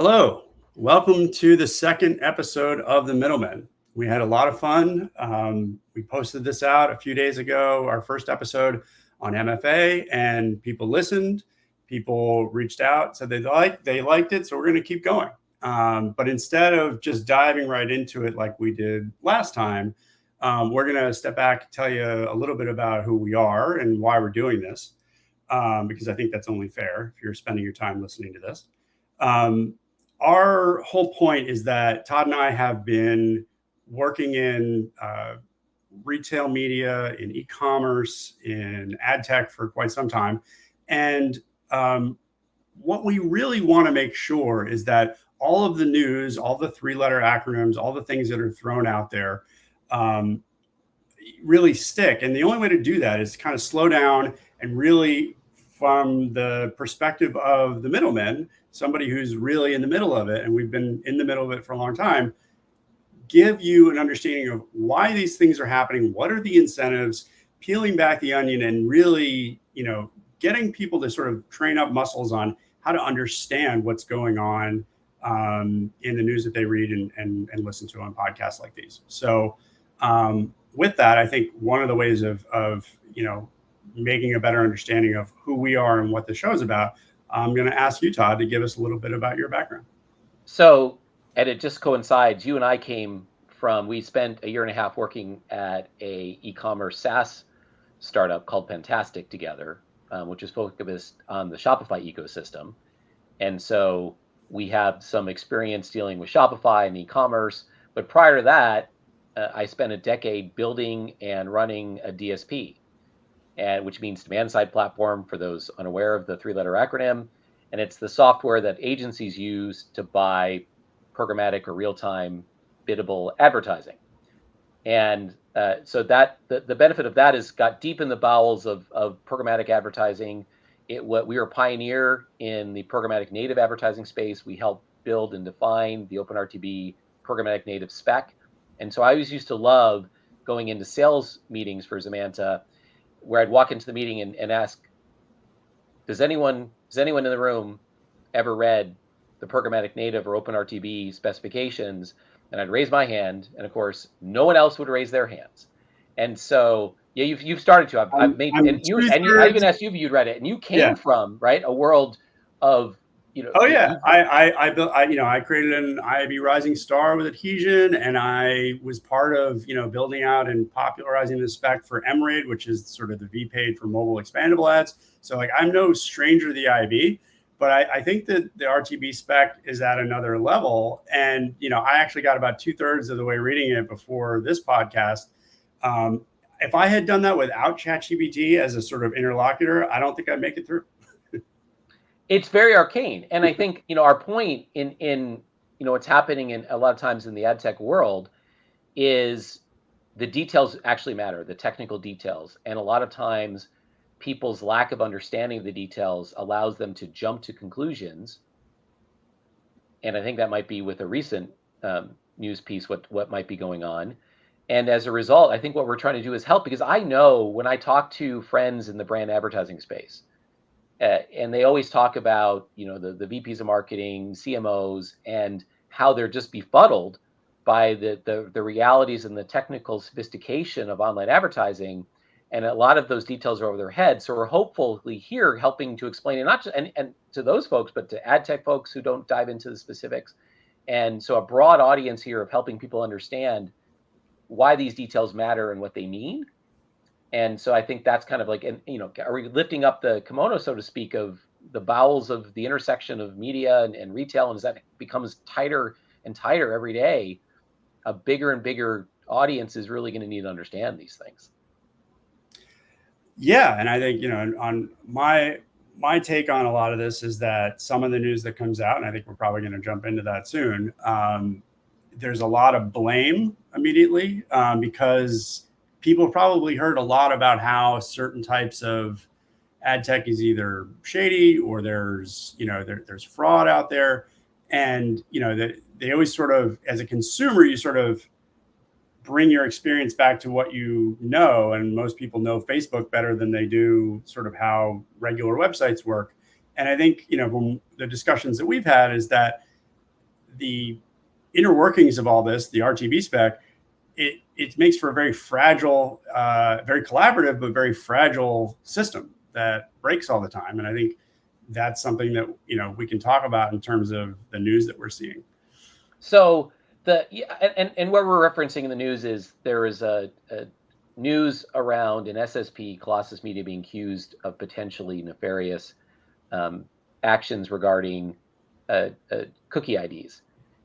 Hello, welcome to the second episode of The Middlemen. We had a lot of fun. We posted this out a few days ago, our first episode on MFA, and people listened. People reached out, said they liked it, so we're going to keep going. But instead of just diving right into it like we did last time, we're going to step back and tell you a little bit about who we are and why we're doing this, because I think that's only fair if you're spending your time listening to this. Our whole point is that Todd and I have been working in retail media, in e-commerce, in ad tech for quite some time. And what we really want to make sure is that all of the news, all the three-letter acronyms, all the things that are thrown out there really stick. And the only way to do that is kind of slow down and really, from the perspective of the middlemen, somebody who's really in the middle of it, and we've been in the middle of it for a long time, give you an understanding of why these things are happening, what are the incentives, peeling back the onion, and really, getting people to sort of train up muscles on how to understand what's going on in the news that they read and listen to on podcasts like these. So with that, I think one of the ways of making a better understanding of who we are and what the show's about, I'm going to ask you, Todd, to give us a little bit about your background. So, and it just coincides, you and I we spent a year and a half working at a e-commerce SaaS startup called Fantastic together, which is focused on the Shopify ecosystem. And so we have some experience dealing with Shopify and e-commerce. But prior to that, I spent a decade building and running a DSP, which means demand side platform for those unaware of the three-letter acronym. And it's the software that agencies use to buy programmatic or real-time biddable advertising. And so that the benefit of that is got deep in the bowels of programmatic advertising. We were a pioneer in the programmatic native advertising space. We helped build and define the OpenRTB programmatic native spec. And so I always used to love going into sales meetings for Zemanta, where I'd walk into the meeting and ask, does anyone in the room ever read the programmatic native or OpenRTB specifications? And I'd raise my hand, and of course, no one else would raise their hands. And so, yeah, you've started to. I even asked you if you'd read it, and you came from a world of I created an IAB Rising Star with Adhesion, and I was part of building out and popularizing the spec for MRAID, which is sort of the VPaid for mobile expandable ads. So I'm no stranger to the IAB, but I think that the RTB spec is at another level. And I actually got about 2/3 of the way reading it before this podcast. If I had done that without ChatGPT as a sort of interlocutor, I don't think I'd make it through. It's very arcane. And I think, our point in what's happening in a lot of times in the ad tech world is the details actually matter, the technical details. And a lot of times people's lack of understanding of the details allows them to jump to conclusions. And I think that might be with a recent news piece, what might be going on. And as a result, I think what we're trying to do is help, because I know when I talk to friends in the brand advertising space, and they always talk about, the VPs of marketing, CMOs, and how they're just befuddled by the realities and the technical sophistication of online advertising. And a lot of those details are over their heads. So we're hopefully here helping to explain it, not just and to those folks, but to ad tech folks who don't dive into the specifics. And so a broad audience here of helping people understand why these details matter and what they mean. And so I think that's kind of like, are we lifting up the kimono, so to speak, of the bowels of the intersection of media and retail? And as that becomes tighter and tighter every day, a bigger and bigger audience is really going to need to understand these things. Yeah. And I think, on my take on a lot of this is that some of the news that comes out, and I think we're probably going to jump into that soon, there's a lot of blame immediately because people probably heard a lot about how certain types of ad tech is either shady or there's fraud out there. And, they always sort of, as a consumer, you sort of bring your experience back to what you know. And most people know Facebook better than they do sort of how regular websites work. And I think, from the discussions that we've had is that the inner workings of all this, the RTB spec, it makes for a very fragile, very collaborative, but very fragile system that breaks all the time. And I think that's something that, you know, we can talk about in terms of the news that we're seeing. So and what we're referencing in the news is there is a news around an SSP, Colossus Media, being accused of potentially nefarious actions regarding cookie IDs,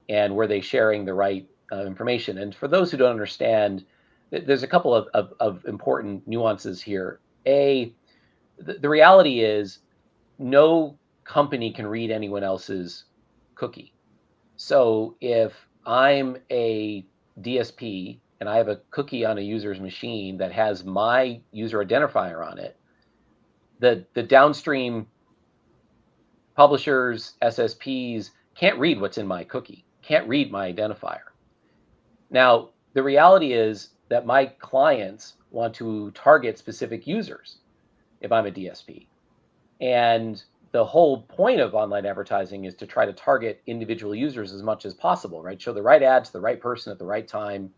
and were they sharing the right information. And for those who don't understand, there's a couple of important nuances here. The reality is no company can read anyone else's cookie. So if I'm a DSP and I have a cookie on a user's machine that has my user identifier on it, the downstream publishers, SSPs can't read what's in my cookie, can't read my identifier. Now, the reality is that my clients want to target specific users if I'm a DSP. And the whole point of online advertising is to try to target individual users as much as possible, right? Show the right ad to the right person at the right time,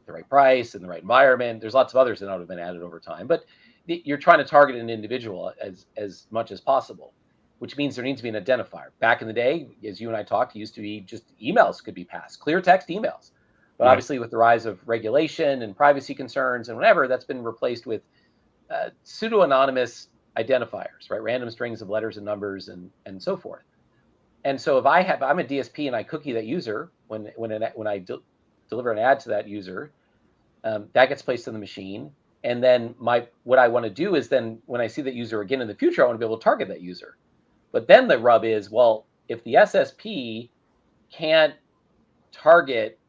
the right price, in the right environment. There's lots of others that have been added over time, but you're trying to target an individual as much as possible, which means there needs to be an identifier. Back in the day, as you and I talked, it used to be just emails could be passed, clear text emails. But Right. obviously, with the rise of regulation and privacy concerns and whatever, that's been replaced with pseudo-anonymous identifiers, right? Random strings of letters and numbers and so forth. And so if I'm a DSP and I cookie that user when I deliver an ad to that user, that gets placed in the machine. And then what I want to do is then when I see that user again in the future, I want to be able to target that user. But then the rub is, well, if the SSP can't target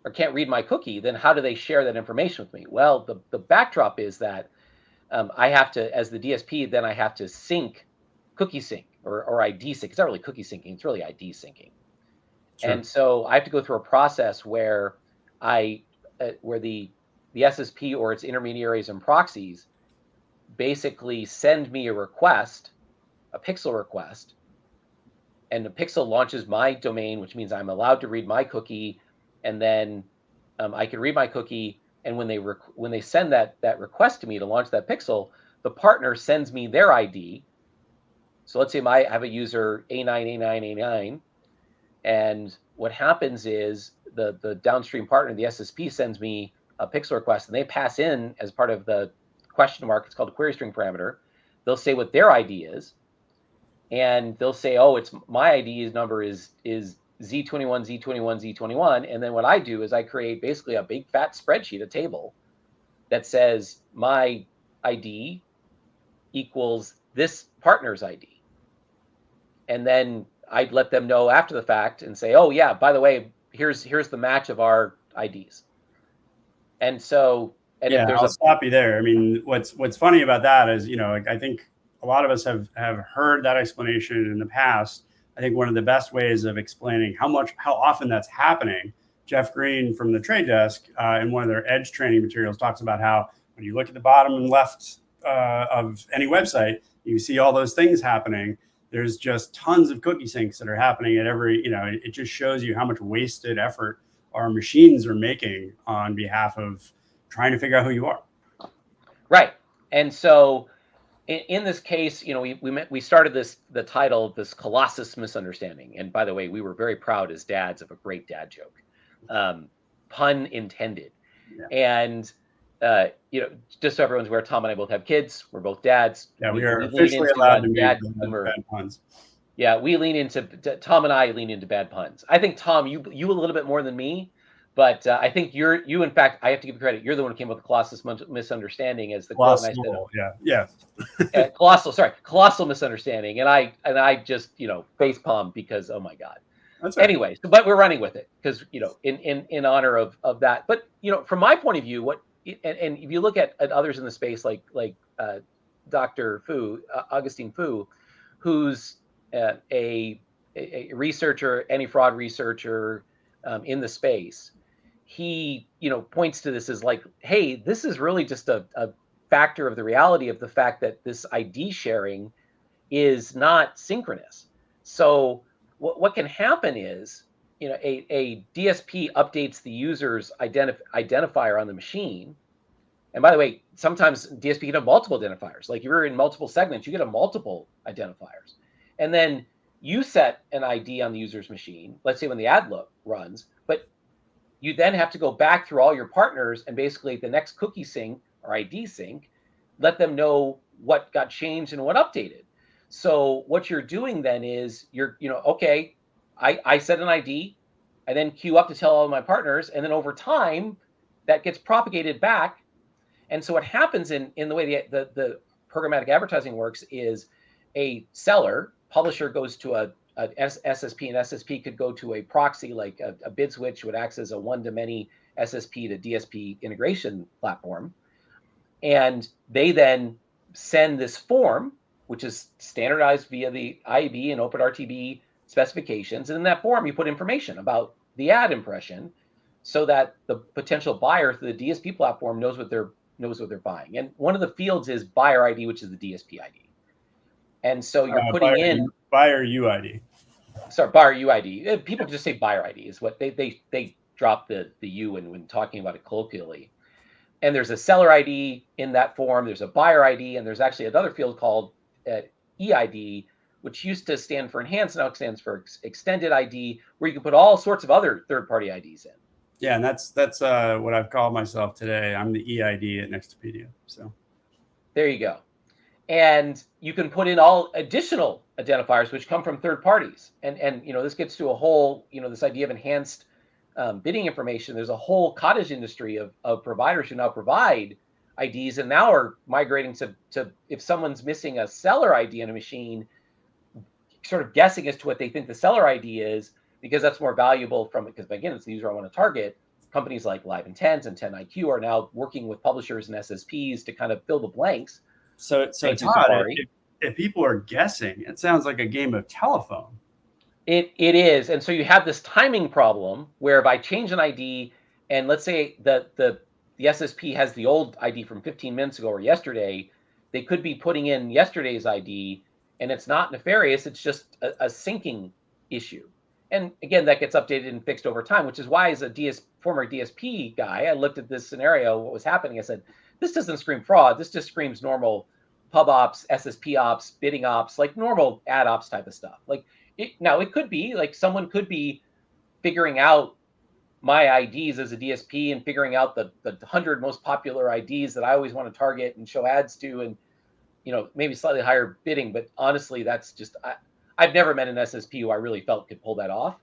or can't read my cookie, then how do they share that information with me? Well, the backdrop is that I have to, as the DSP, then I have to cookie sync or ID sync. It's not really cookie syncing, it's really ID syncing. Sure. And so I have to go through a process where where the SSP or its intermediaries and proxies basically send me a request, a pixel request, and the pixel launches my domain, which means I'm allowed to read my cookie, and then I can read my cookie. And when they send that request to me to launch that pixel, the partner sends me their ID. So let's say I have a user A9A9A9, and what happens is the downstream partner, the SSP, sends me a pixel request, and they pass in as part of the question mark. It's called a query string parameter. They'll say what their ID is, and they'll say, oh, it's my ID number is Z21, Z21, Z21. And then what I do is I create basically a big fat spreadsheet, a table that says my ID equals this partner's ID. And then I'd let them know after the fact and say, oh yeah, by the way, here's the match of our IDs. And so, and yeah, if there's I'll stop you there. I mean, what's funny about that is, you know, I think a lot of us have heard that explanation in the past. I think one of the best ways of explaining how often that's happening, Jeff Green from the Trade Desk in one of their Edge training materials talks about how when you look at the bottom and left of any website, you see all those things happening. There's just tons of cookie syncs that are happening at every, you know, it just shows you how much wasted effort our machines are making on behalf of trying to figure out who you are. Right. And so in this case, you know, we started the title, this Colossus Misunderstanding. And by the way, we were very proud as dads of a great dad joke, pun intended. Yeah. And you know, just so everyone's aware, Tom and I both have kids. We're both dads. Yeah, we are officially allowed to make bad puns. Yeah, Tom and I lean into bad puns. I think Tom, you a little bit more than me, but I think you in fact, I have to give you credit. You're the one who came up with the Colossus Misunderstanding as the quote. And I said, yeah. Colossal Misunderstanding. And I just, you know, face palm because, oh my God. That's right. Anyway, but we're running with it because, you know, in honor of that. But, you know, from my point of view, and if you look at others in the space like Dr. Fu, Augustine Fu, who's a researcher, anti-fraud researcher in the space, he, you know, points to this as like, hey, this is really just a factor of the reality of the fact that this ID sharing is not synchronous. So what can happen is a DSP updates the user's identifier on the machine. And by the way, sometimes DSP can have multiple identifiers. Like if you're in multiple segments, you get a multiple identifiers. And then you set an ID on the user's machine, let's say when the ad look runs, but you then have to go back through all your partners and basically the next cookie sync or ID sync, let them know what got changed and what updated. So what you're doing then is okay, I set an ID, I then queue up to tell all my partners, and then over time that gets propagated back. And so what happens in the way the programmatic advertising works is a seller, publisher goes to a SSP, and SSP could go to a proxy like a bid switch, would act as a one-to-many SSP to DSP integration platform. And they then send this form, which is standardized via the IAB and OpenRTB specifications. And in that form, you put information about the ad impression so that the potential buyer through the DSP platform knows what they're buying. And one of the fields is buyer ID, which is the DSP ID. And so you're putting buyer UID. Sorry, buyer UID. People just say buyer ID is what they drop the U when talking about it colloquially. And there's a seller ID in that form. There's a buyer ID, and there's actually another field called EID, which used to stand for enhanced, now it stands for extended ID, where you can put all sorts of other third-party IDs in. Yeah, and that's what I've called myself today. I'm the EID at Nextopedia. So there you go. And you can put in all additional identifiers which come from third parties. And this gets to a whole, this idea of enhanced bidding information. There's a whole cottage industry of providers who now provide IDs and now are migrating to if someone's missing a seller ID in a machine, sort of guessing as to what they think the seller ID is, because that's more valuable because again, it's the user I want to target. Companies like Live Intent and 10IQ are now working with publishers and SSPs to kind of fill the blanks. So Todd, if people are guessing, it sounds like a game of telephone. It is. And so you have this timing problem where if I change an ID and let's say that the SSP has the old ID from 15 minutes ago or yesterday, they could be putting in yesterday's ID, and it's not nefarious. It's just a syncing issue. And again, that gets updated and fixed over time, which is why as a former DSP guy, I looked at this scenario, what was happening. I said, this doesn't scream fraud. This just screams normal pub ops, SSP ops, bidding ops, like normal ad ops type of stuff. Like now it could be like someone could be figuring out my IDs as a DSP and figuring out the 100 most popular IDs that I always want to target and show ads to, and maybe slightly higher bidding. But honestly, that's just I've never met an SSP who I really felt could pull that off.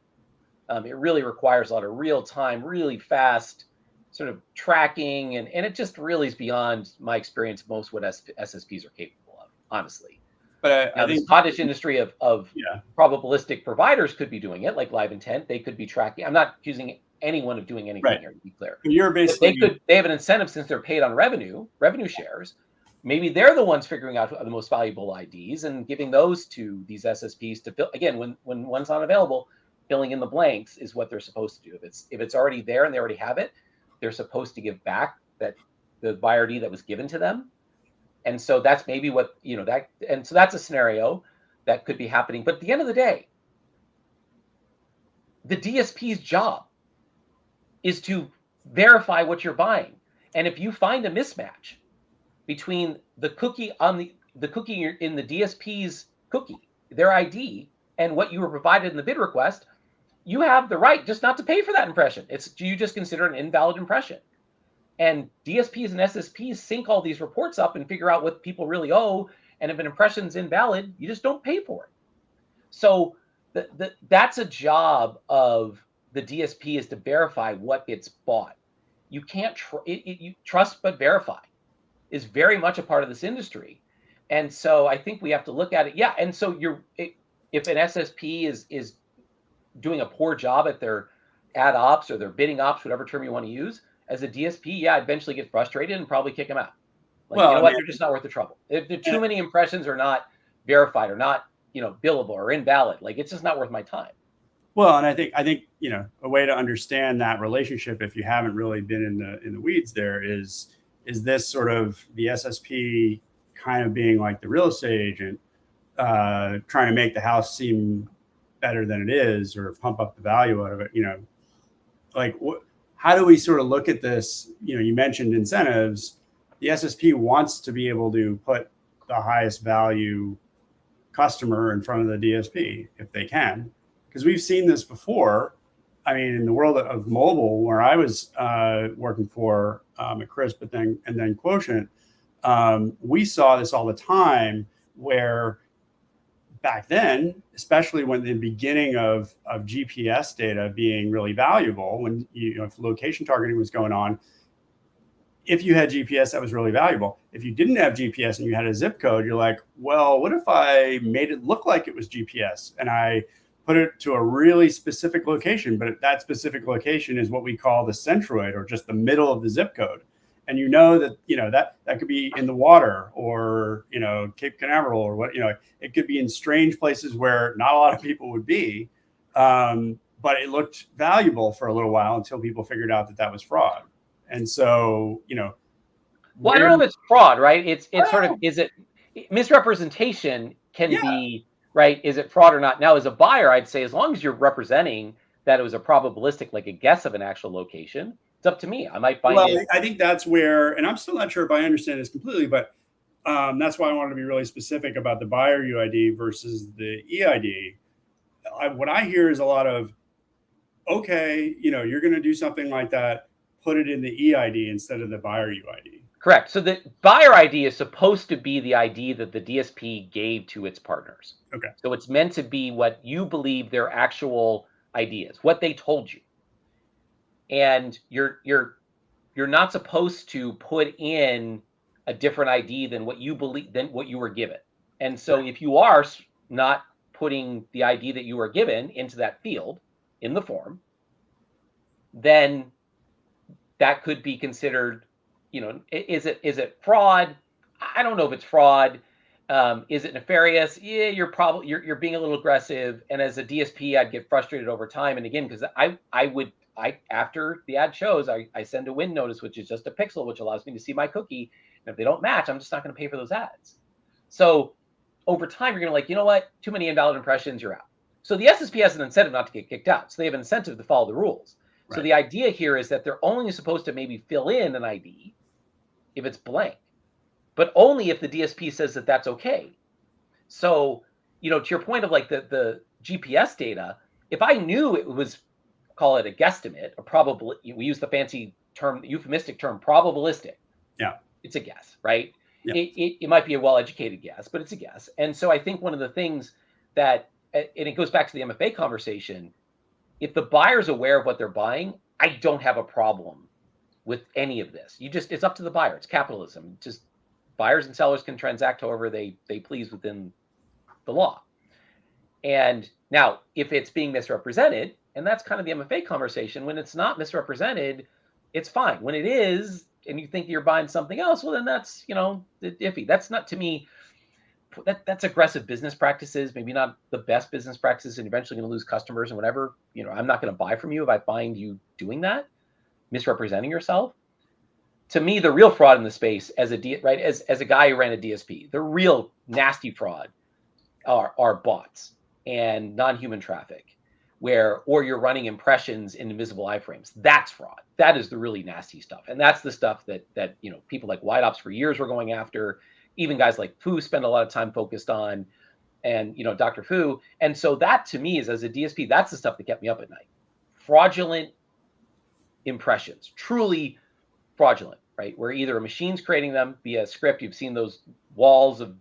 It really requires a lot of real time, really fast sort of tracking, and it just really is beyond my experience of most what SSPs are capable of, honestly. But now, this cottage industry of probabilistic providers could be doing it, like Live Intent. They could be tracking. I'm not accusing anyone of doing anything here, to be clear. You're basically they have an incentive since they're paid on revenue shares. Maybe they're the ones figuring out the most valuable IDs and giving those to these SSPs to fill. Again, when one's not available, filling in the blanks is what they're supposed to do. If it's already there and they already have it, they're supposed to give back the buyer ID that was given to them. And so that's maybe what, and so that's a scenario that could be happening. But at the end of the day, the DSP's job is to verify what you're buying. And if you find a mismatch between the cookie the cookie in the DSP's cookie, their ID, and what you were provided in the bid request, you have the right just not to pay for that impression. You just consider an invalid impression. And DSPs and SSPs sync all these reports up and figure out what people really owe. And if an impression's invalid, you just don't pay for it. So that's a job of the DSP, is to verify what gets bought. You can't you trust but verify is very much a part of this industry. And so I think we have to look at it. Yeah. And so if an SSP is doing a poor job at their ad ops or their bidding ops, whatever term you want to use, as a DSP, I'd eventually get frustrated and probably kick them out. They're just not worth the trouble. If too many impressions are not verified or not, billable or invalid, it's just not worth my time. Well, and I think a way to understand that relationship, if you haven't really been in the weeds there, is this sort of the SSP kind of being like the real estate agent, trying to make the house seem better than it is or pump up the value out of it. Like how do we sort of look at this? You mentioned incentives. The SSP wants to be able to put the highest value customer in front of the DSP if they can, because we've seen this before. I mean, in the world of mobile, where I was working for at Crisp, and then Quotient, we saw this all the time. Where back then, especially when the beginning of GPS data being really valuable, when if location targeting was going on, if you had GPS, that was really valuable. If you didn't have GPS and you had a zip code, you're like, well, what if I made it look like it was GPS and I put it to a really specific location, but that specific location is what we call the centroid, or just the middle of the zip code. And that could be in the water, or Cape Canaveral, or what, it could be in strange places where not a lot of people would be, but it looked valuable for a little while until people figured out that was fraud. And so, well, I don't know if it's fraud, right? It's sort of, is it misrepresentation can be, right? Is it fraud or not? Now, as a buyer, I'd say as long as you're representing that it was a probabilistic, like a guess of an actual location, it's up to me. I might find it. I think that's where, and I'm still not sure if I understand this completely, but that's why I wanted to be really specific about the buyer UID versus the EID. What I hear is a lot of, okay, you're going to do something like that, put it in the EID instead of the buyer UID. Correct. So the buyer ID is supposed to be the ID that the DSP gave to its partners. Okay. So it's meant to be what you believe their actual ID is, what they told you. And you're not supposed to put in a different ID than what you believe, than what you were given. And so if you are not putting the ID that you were given into that field in the form, then that could be considered, is it fraud? I don't know if it's fraud. Is it nefarious? Yeah, you're being a little aggressive. And as a DSP, I'd get frustrated over time. And again, because after the ad shows, I send a win notice, which is just a pixel, which allows me to see my cookie. And if they don't match, I'm just not going to pay for those ads. So over time, you're going to like, you know what? Too many invalid impressions, you're out. So the SSP has an incentive not to get kicked out. So they have an incentive to follow the rules. Right. So the idea here is that they're only supposed to maybe fill in an ID if it's blank, but only if the DSP says that that's okay. So, to your point of like the GPS data, if I knew it was, call it a guesstimate, we use the fancy term, euphemistic term, probabilistic. Yeah. It's a guess, right? Yeah. It might be a well-educated guess, but it's a guess. And so I think one of the things that, and it goes back to the MFA conversation, if the buyer's aware of what they're buying, I don't have a problem with any of this. It's up to the buyer. It's capitalism. Just buyers and sellers can transact however they please within the law. And now, if it's being misrepresented, and that's kind of the MFA conversation, when it's not misrepresented, it's fine. When it is, and you think you're buying something else, well, then that's, iffy. That's not, to me, that's aggressive business practices, maybe not the best business practices, and eventually going to lose customers and whatever. I'm not going to buy from you if I find you doing that, misrepresenting yourself. To me, the real fraud in the space as a guy who ran a DSP, the real nasty fraud are bots and non-human traffic, or you're running impressions in invisible iframes. That's fraud. That is the really nasty stuff, and that's the stuff that people like White Ops for years were going after. Even guys like Fu spend a lot of time focused on, and Dr. Fu. And so that, to me, is, as a DSP, that's the stuff that kept me up at night. Fraudulent impressions, truly fraudulent, right? Where either a machine's creating them via script. You've seen those walls of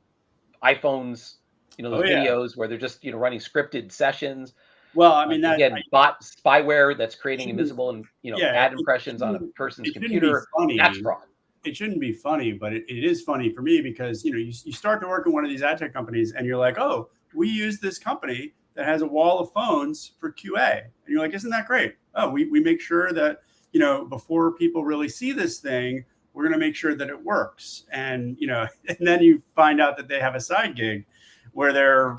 iPhones, videos where they're just running scripted sessions. Well, I mean, bot spyware that's creating invisible and ad impressions on a person's computer. That's fraud. It shouldn't be funny, but it is funny for me because, you start to work in one of these ad tech companies and you're like, oh, we use this company that has a wall of phones for QA. And you're like, isn't that great? Oh, we make sure that, before people really see this thing, we're going to make sure that it works. And, and then you find out that they have a side gig where they're,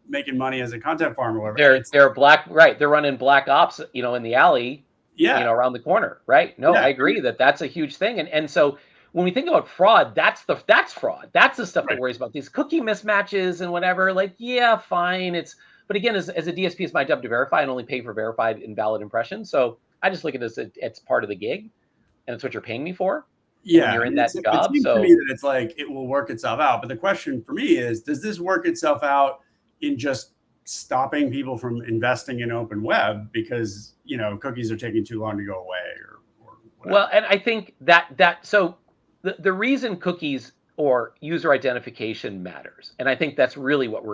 making money as a content farm or whatever. They're black, right? They're running black ops, in the alley. Yeah. Around the corner, right? No, yeah. I agree that's a huge thing. And so when we think about fraud, that's fraud. That's the stuff that worries about these cookie mismatches and whatever. Like, yeah, fine. It's But again, as a DSP, it's my job to verify and only pay for verified invalid impressions. So I just look at it as it's part of the gig, and it's what you're paying me for. Yeah, when you're in that it job. seems So to me that it's like it will work itself out. But the question for me is, does this work itself out in just stopping people from investing in open web because cookies are taking too long to go away or whatever? Well, and I think that so the reason cookies or user identification matters, and I think that's really what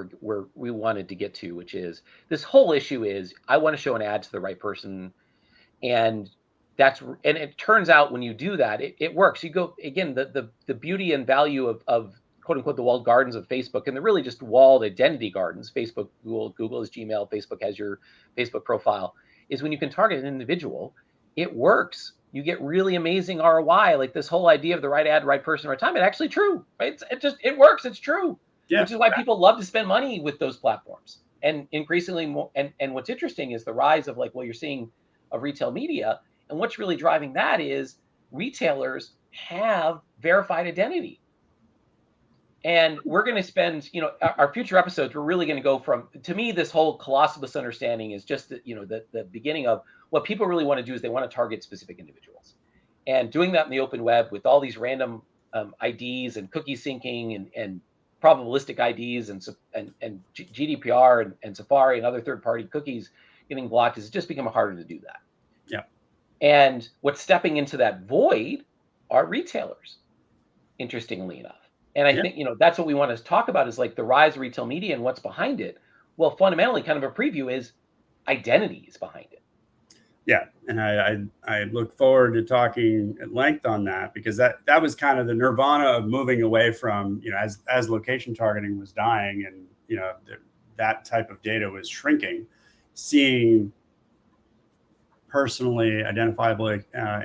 we wanted to get to, which is this whole issue is I want to show an ad to the right person, and it turns out when you do that, it works. You go again, the beauty and value of quote unquote the walled gardens of Facebook, and they're really just walled identity gardens. Facebook, Google is Gmail, Facebook has your Facebook profile, is when you can target an individual, it works. You get really amazing ROI. Like this whole idea of the right ad, right person, right time. It's actually true, right? It works. It's true, Yeah. Which is why people love to spend money with those platforms. And increasingly more. And what's interesting is the rise of you're seeing of retail media. And what's really driving that is retailers have verified identity. And we're going to spend, our future episodes, we're really going to go from, to me, this whole colossal misunderstanding is just the beginning of what people really want to do is they want to target specific individuals. And doing that in the open web with all these random IDs and cookie syncing and probabilistic IDs and GDPR and Safari and other third-party cookies getting blocked is just become harder to do that. Yeah. And what's stepping into that void are retailers, interestingly enough. And I think, that's what we want to talk about is like the rise of retail media and what's behind it. Well, fundamentally, kind of a preview is identity is behind it. Yeah. And I look forward to talking at length on that, because that was kind of the nirvana of moving away from, as location targeting was dying and, that type of data was shrinking, seeing personally identifiable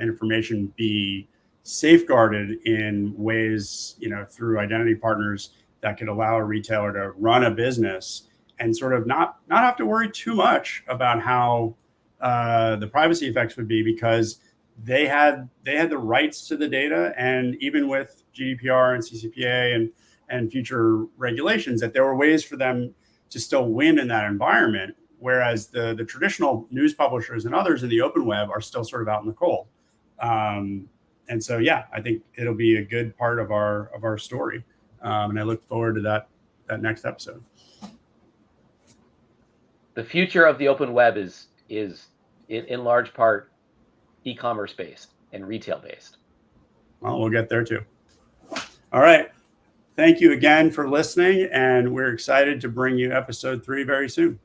information be safeguarded in ways, through identity partners that could allow a retailer to run a business and sort of not have to worry too much about how the privacy effects would be, because they had the rights to the data, and even with GDPR and CCPA and future regulations, that there were ways for them to still win in that environment. Whereas the traditional news publishers and others in the open web are still sort of out in the cold. And so, yeah, I think it'll be a good part of our story. And I look forward to that next episode. The future of the open web is in large part e-commerce based and retail based. Well, we'll get there too. All right. Thank you again for listening. And we're excited to bring you episode 3 very soon.